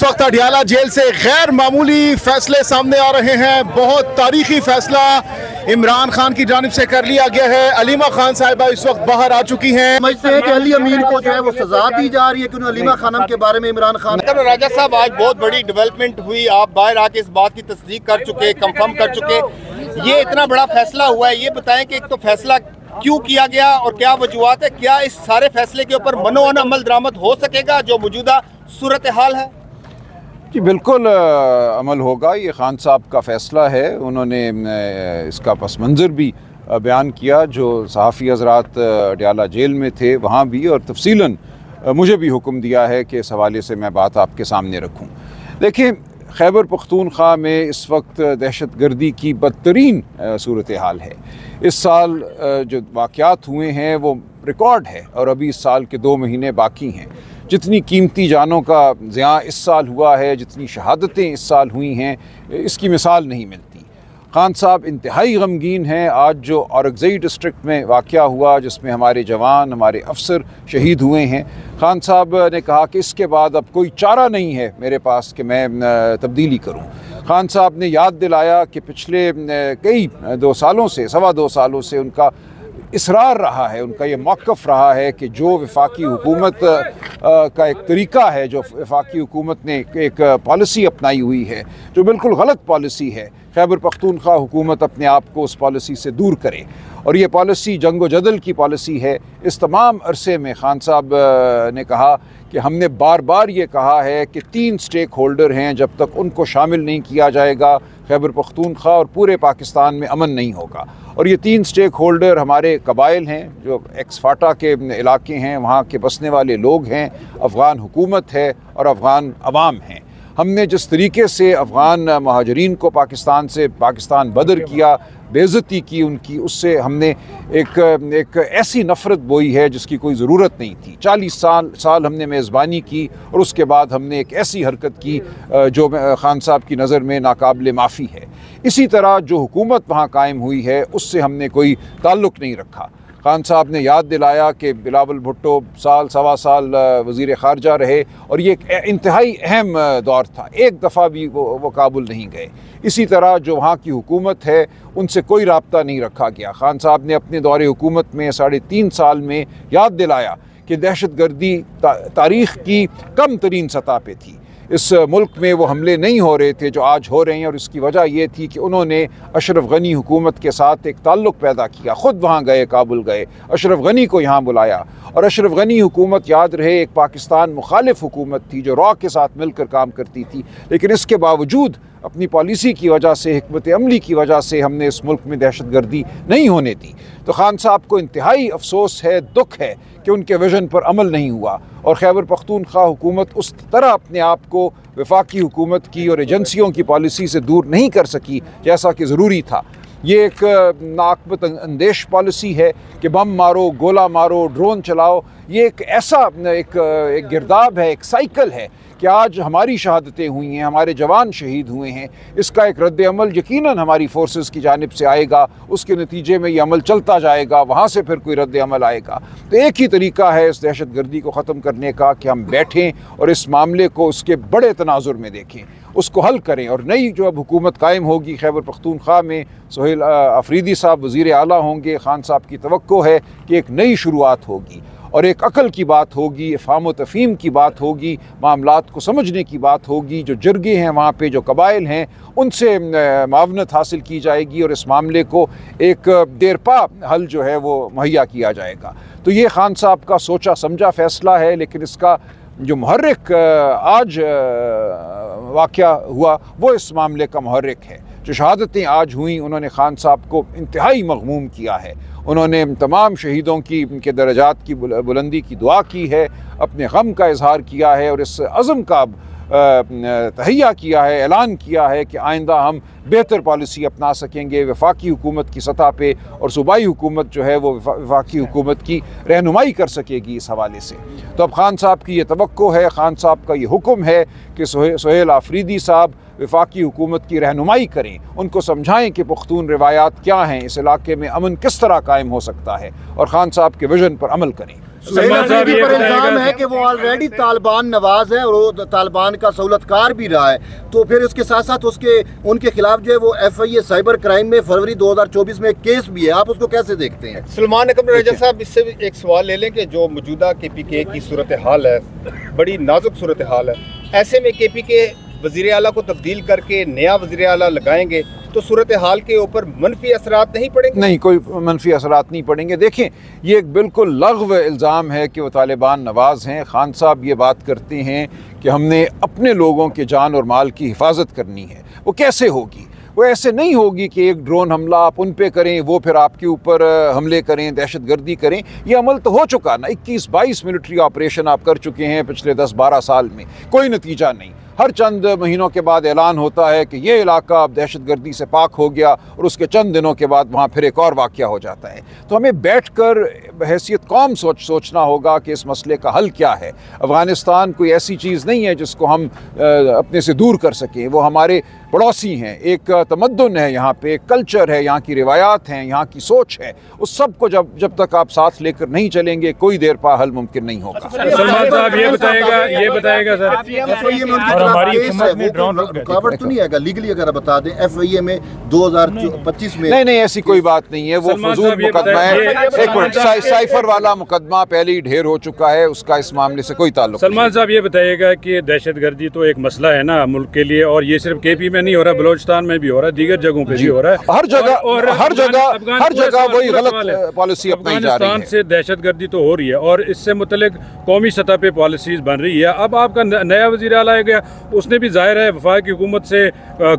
वक्त अडियाला जेल से गैर मामूली फैसले सामने आ रहे हैं। बहुत तारीखी फैसला इमरान खान की जानिब से कर लिया गया है। अलीमा खान साहिबा इस वक्त बाहर आ चुकी हैं। समझते हैं कि अली अमीर को जो है वो सजा दी जा रही है कि अलीमा खानम के बारे में इमरान खान। राजा साहब, आज बहुत बड़ी डेवलपमेंट हुई, आप बाहर आके इस बात की तस्दीक कर चुके, कंफर्म कर चुके। ये इतना बड़ा फैसला हुआ है, ये बताएं कि एक तो फैसला क्यों किया गया और क्या वजूहत है? क्या इस सारे फैसले के ऊपर मनोअन अमल दरामद हो सकेगा जो मौजूदा सूरत हाल है? जी बिल्कुल अमल होगा। ये खान साहब का फ़ैसला है। उन्होंने इसका पस मंज़र भी बयान किया जो सहाफ़ी हज़रात अडियाला जेल में थे वहाँ भी, और तफसीलन मुझे भी हुक्म दिया है कि इस हवाले से मैं बात आपके सामने रखूँ। देखिए, खैबर पख्तूनख्वा में इस वक्त दहशत गर्दी की बदतरीन सूरत हाल है। इस साल जो वाक़यात हुए हैं वो रिकॉर्ड है, और अभी इस साल के 2 महीने बाकी हैं। जितनी कीमती जानों का ज़िया इस साल हुआ है, जितनी शहादतें इस साल हुई हैं, इसकी मिसाल नहीं मिलती। खान साहब इंतहाई गमगीन हैं। आज जो औरंगज़ई डिस्ट्रिक्ट में वाक़या हुआ जिसमें हमारे जवान, हमारे अफसर शहीद हुए हैं, खान साहब ने कहा कि इसके बाद अब कोई चारा नहीं है मेरे पास कि मैं तब्दीली करूं। खान साहब ने याद दिलाया कि पिछले कई 2 सालों से, 2.25 सालों से उनका इसरार रहा है, उनका ये मौक़िफ़ रहा है कि जो वफाकी हुकूमत का एक तरीका है, जो वफाकी हुकूमत ने एक पॉलिसी अपनाई हुई है जो बिल्कुल गलत पॉलिसी है, खैबर पख्तूनख्वा हुकूमत अपने आप को उस पॉलिसी से दूर करे। और ये पॉलिसी जंग व जदल की पॉलिसी है। इस तमाम अरसे में खान साहब ने कहा कि हमने बार बार ये कहा है कि 3 स्टेक होल्डर हैं, जब तक उनको शामिल नहीं किया जाएगा खैबर पख्तूनख्वा और पूरे पाकिस्तान में अमन नहीं होगा। और ये 3 स्टेक होल्डर हमारे कबाइल हैं, जो एक्स फाटा के इलाके हैं, वहाँ के बसने वाले लोग हैं, अफ़गान हुकूमत है और अफ़गान अवाम हैं। हमने जिस तरीके से अफ़गान महाजरीन को पाकिस्तान बदर किया, बेइज्जती की उनकी, उससे हमने एक ऐसी नफ़रत बोई है जिसकी कोई ज़रूरत नहीं थी। 40 साल हमने मेज़बानी की और उसके बाद हमने एक ऐसी हरकत की जो खान साहब की नज़र में नाकाबिले माफ़ी है। इसी तरह जो हुकूमत वहाँ कायम हुई है उससे हमने कोई ताल्लुक़ नहीं रखा। खान साहब ने याद दिलाया कि बिलावल भुट्टो साल 1.25 साल वज़ीर ख़ारजा रहे और ये एक इंतहाई अहम दौर था। एक दफ़ा भी वो काबुल नहीं गए। इसी तरह जो वहाँ की हुकूमत है उनसे कोई राब्ता नहीं रखा गया। खान साहब ने अपने दौरे हुकूमत में 3.5 साल में याद दिलाया कि दहशत गर्दी तारीख़ की कम तरीन सतह पे थी। इस मुल्क में वो हमले नहीं हो रहे थे जो आज हो रहे हैं, और इसकी वजह ये थी कि उन्होंने अशरफ गनी हुकूमत के साथ एक ताल्लुक़ पैदा किया। ख़ुद वहाँ गए, काबुल गए, अशरफ गनी को यहाँ बुलाया। और अशरफ गनी हुकूमत, याद रहे, एक पाकिस्तान मुखालिफ हुकूमत थी जो रॉ के साथ मिलकर काम करती थी, लेकिन इसके बावजूद अपनी पॉलिसी की वजह से, हिकमत अमली की वजह से हमने इस मुल्क में दहशत गर्दी नहीं होने दी। तो खान साहब को इंतहाई अफसोस है, दुख है कि उनके विज़न पर अमल नहीं हुआ और खैबर पख्तूनख्वा हुकूमत उस तरह अपने आप को वफाकी हुकूमत की और एजेंसियों की पॉलिसी से दूर नहीं कर सकी जैसा कि ज़रूरी था। ये एक नाकबत अंदेश पॉलिसी है कि बम मारो, गोला मारो, ड्रोन चलाओ। ये एक ऐसा एक गिरदाब है, एक साइकिल है कि आज हमारी शहादतें हुई हैं, हमारे जवान शहीद हुए हैं। इसका एक रद्द अमल यकीनन हमारी फोर्सेस की जानिब से आएगा, उसके नतीजे में ये अमल चलता जाएगा, वहाँ से फिर कोई रद्द अमल आएगा। तो एक ही तरीका है इस दहशत गर्दी को ख़त्म करने का कि हम बैठें और इस मामले को उसके बड़े तनाजुर में देखें, उसको हल करें। और नई जो अब हुकूमत कायम होगी खैबर पख्तूनख्वा में, सोहेल अफरीदी साहब वज़ीर आला होंगे। खान साहब की तवक्को है कि एक नई शुरुआत होगी और एक अकल की बात होगी, फ़ाहम व तफ़हीम की बात होगी, मामलात को समझने की बात होगी। जो जरगे हैं वहाँ पे, जो कबाइल हैं, उनसे मावनत हासिल की जाएगी और इस मामले को एक देरपा हल जो है वो मुहैया किया जाएगा। तो ये खान साहब का सोचा समझा फ़ैसला है, लेकिन इसका जो मुहर्रिक आज वाक़या हुआ वो इस मामले का मुहर्रिक है। जो शहादतें आज हुई, उन्होंने खान साहब को इंतहाई मग़मूम किया है। उन्होंने तमाम शहीदों के दर्जात की बुलंदी की दुआ की है, अपने गम का इजहार किया है और इस अज़म का तहैया किया है, ऐलान किया है कि आइंदा हम बेहतर पॉलिसी अपना सकेंगे वफाकी हुकूमत की सतह पे, और सूबाई हुकूमत जो है वो वफाकी हुकूमत की रहनुमाई कर सकेगी इस हवाले से। तो अब खान साहब की ये तवक्को है, खान साहब का ये हुक्म है कि सोहेल आफरीदी साहब वफाकी हुकूमत की रहनुमाई करें, उनको समझाएं कि पुख्तून रिवायात क्या हैं, इस इलाके में अमन किस तरह कायम हो सकता है, और खान साहब के विज़न पर अमल करें। افریدی پر الزام ہے کہ وہ آلریڈی طالبان نواز ہے اور وہ طالبان کا سہولت کار بھی رہا ہے، تو پھر اس کے ساتھ ساتھ ان کے خلاف جو ہے وہ FIA سائبر کرائم میں فروری 2024 میں ایک کیس بھی ہے، آپ اس کو کیسے دیکھتے ہیں؟ سلمان اکرم رجا صاحب، اس سے ایک سوال لے لیں کہ جو موجودہ KPK کی صورتحال ہے، بڑی نازک صورتحال ہے، ایسے میں KPK وزیر اعلیٰ کو تبدیل کر کے نیا وزیر اعلیٰ لگائیں گے تو صورتحال کے اوپر منفی اثرات نہیں پڑیں گے؟ نہیں، کوئی منفی اثرات نہیں پڑیں گے۔ دیکھیں، یہ ایک بالکل لغو الزام ہے کہ وہ طالبان نواز ہیں۔ خان صاحب یہ بات کرتے ہیں کہ ہم نے اپنے لوگوں کے جان اور مال کی حفاظت کرنی ہے، وہ کیسے ہوگی؟ وہ ایسے نہیں ہوگی کہ ایک ڈرون حملہ آپ ان پہ کریں، وہ پھر آپ کے اوپر حملے کریں، دہشت گردی کریں۔ یہ عمل تو ہو چکا نا، 21-22 ملٹری آپریشن آپ کر چکے ہیں پچھلے 10-12 سال میں، کوئی نتیجہ نہیں۔ ہر چند مہینوں کے بعد اعلان ہوتا ہے کہ یہ علاقہ اب دہشت گردی سے پاک ہو گیا، اور اس کے چند دنوں کے بعد وہاں پھر ایک اور واقعہ ہو جاتا ہے۔ تو ہمیں بیٹھ کر بحیثیت قوم سوچنا ہوگا کہ اس مسئلے کا حل کیا ہے۔ افغانستان کوئی ایسی چیز نہیں ہے جس کو ہم اپنے سے دور کر سکیں، وہ ہمارے پڑوسی ہیں، ایک تمدن ہے یہاں پہ، ایک کلچر ہے، یہاں کی روایات ہیں، یہاں کی سوچ ہے، اس سب کو جب تک آپ ساتھ لے کر نہیں چلیں گے کوئی دیر پا حل ممکن نہیں ہوگا۔ سلمان صاحب یہ بتائے گا سر، ہماری حکومت میں رکاوٹ تو نہیں ہے گا لیگلی؟ اگر بتا دیں FIA میں 2025 میں نہیں ایسی کوئی بات نہیں ہے، وہ فضول مقدمہ ہے۔ ایک منٹ، سائفر والا مقدمہ پہلے ہی ڈھیر ہو چکا ہے، اس کا اس معاملے سے کوئی تعلق نہیں۔ سلمان صاحب یہ بتائیے گا کہ دہشت گردی تو ایک مسئلہ ہے نا ملک کے لیے، اور یہ صرف KP میں نہیں ہو رہا، بلوچستان میں بھی ہو رہا ہے، دیگر جگہوں پہ بھی ہو رہا ہے، ہر جگہ وہی غلط پالیسی اپنائی جا رہی ہے۔ افغانستان سے دہشت گردی تو ہو رہی ہے، اور اس سے متعلق قومی سطح پہ پالیسیز بن رہی ہے۔ اب آپ کا نیا وزیر اعلیٰ آئے گا، اس نے بھی ظاہر ہے وفاقی حکومت سے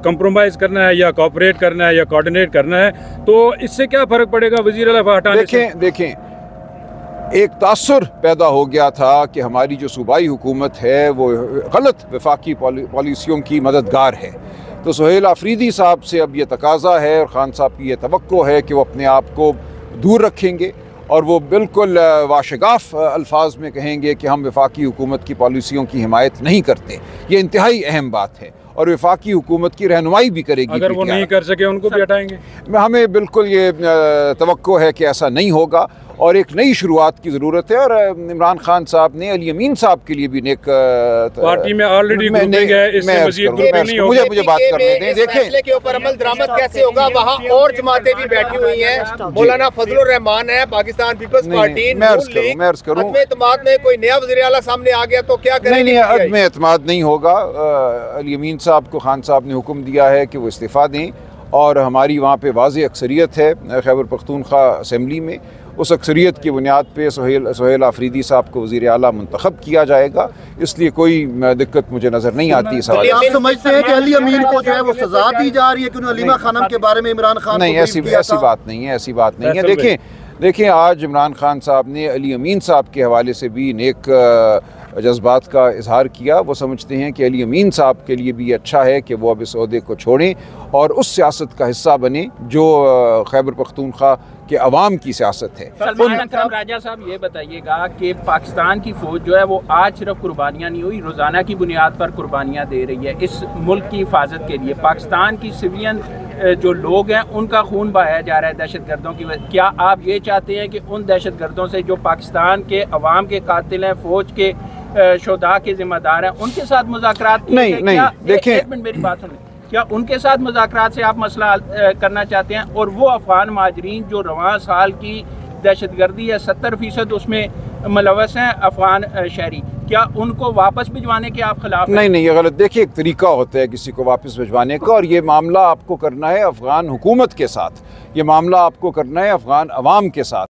کمپرومائز کرنا ہے یا کوآپریٹ کرنا ہے یا کوآرڈینیٹ کرنا ہے، تو اس سے کیا فرق پڑے گا وزیر اعلیٰ ہٹانے سے؟ دیکھیں ایک تاثر پیدا ہو گیا تھا کہ ہماری جو صوبائی حکومت ہے وہ غلط وفاقی پالیسیوں کی مددگار ہے، تو سہیل آفریدی صاحب سے اب یہ تقاضا ہے اور خان صاحب کی یہ توقع ہے کہ وہ اپنے آپ کو دور رکھیں گے، اور وہ بالکل واشگاف الفاظ میں کہیں گے کہ ہم وفاقی حکومت کی پالیسیوں کی حمایت نہیں کرتے۔ یہ انتہائی اہم بات ہے، اور وفاقی حکومت کی رہنمائی بھی کرے گی۔ اگر وہ نہیں کر سکے ان کو بھی ہٹائیں گے؟ ہمیں بالکل یہ توقع ہے کہ ایسا نہیں ہوگا، اور ایک نئی شروعات کی ضرورت ہے۔ اور عمران خان صاحب نے علی امین صاحب کے لیے بھی نیک پارٹی میں آلریڈی گروپنگ ہے، اس سے مزید گروپنگ نہیں ہوگی۔ مجھے بات کرنے دیں۔ دیکھیں فیصلے کے اوپر عمل درآمد کیسے ہوگا؟ وہاں اور جماعتیں بھی بیٹھی ہوئی ہیں، مولانا فضل الرحمان ہے، پاکستان پیپلز پارٹی، میں عرض کروں عدم اعتماد میں کوئی نیا وزیر اعلیٰ سامنے آ گیا تو کیا کریں گے؟ نہیں، عدم اعتماد نہیں ہوگا۔ علی امین صاحب کو خان صاحب نے حکم دیا ہے کہ وہ استعفیٰ دیں، اور ہماری وہاں پہ واضح اکثریت ہے خیبر پختونخوا اسمبلی میں، اس اکثریت کی بنیاد پہ سہیل آفریدی صاحب کو وزیر اعلیٰ منتخب کیا جائے گا، اس لیے کوئی دقت مجھے نظر نہیں آتی اس حوالے سے۔ آپ سمجھتے ہیں کہ علی امین کو جو ہے وہ سزا دی جا رہی ہے کہ انہوں نے علیمہ خانم کے بارے میں عمران خان نہیں، ایسی بات نہیں ہے، ایسی بات نہیں ہے۔ دیکھیں آج عمران خان صاحب نے علی امین صاحب کے حوالے سے بھی نیک جذبات کا اظہار کیا۔ وہ سمجھتے ہیں کہ علی امین صاحب کے لیے بھی اچھا ہے کہ وہ اب اس عہدے کو چھوڑیں اور اس سیاست کا حصہ بنیں جو خیبر پختونخوا کے عوام کی سیاست ہے۔ سلمان اکرم راجہ صاحب یہ بتائیے گا کہ پاکستان کی فوج جو ہے وہ آج صرف قربانیاں نہیں ہوئی، روزانہ کی بنیاد پر قربانیاں دے رہی ہے اس ملک کی حفاظت کے لیے۔ پاکستان کی سویلین جو لوگ ہیں ان کا خون بہایا جا رہا ہے دہشت گردوں کی وجہ۔ کیا آپ یہ چاہتے ہیں کہ ان دہشت گردوں سے جو پاکستان کے عوام کے قاتل ہیں، فوج کے شہداء کے ذمہ دار ہیں، ان کے ساتھ مذاکرات نہیں دیکھیں، ایک منٹ میری بات سنیں، کیا ان کے ساتھ مذاکرات سے آپ مسئلہ کرنا چاہتے ہیں؟ اور وہ افغان مہاجرین جو رواں سال کی دہشت گردی ہے 70% اس میں ملوث ہیں افغان شہری، کیا ان کو واپس بھجوانے کے آپ خلاف ہیں؟ نہیں، یہ غلط۔ دیکھیں ایک طریقہ ہوتا ہے کسی کو واپس بھجوانے کا، اور یہ معاملہ آپ کو کرنا ہے افغان حکومت کے ساتھ، یہ معاملہ آپ کو کرنا ہے افغان عوام کے ساتھ۔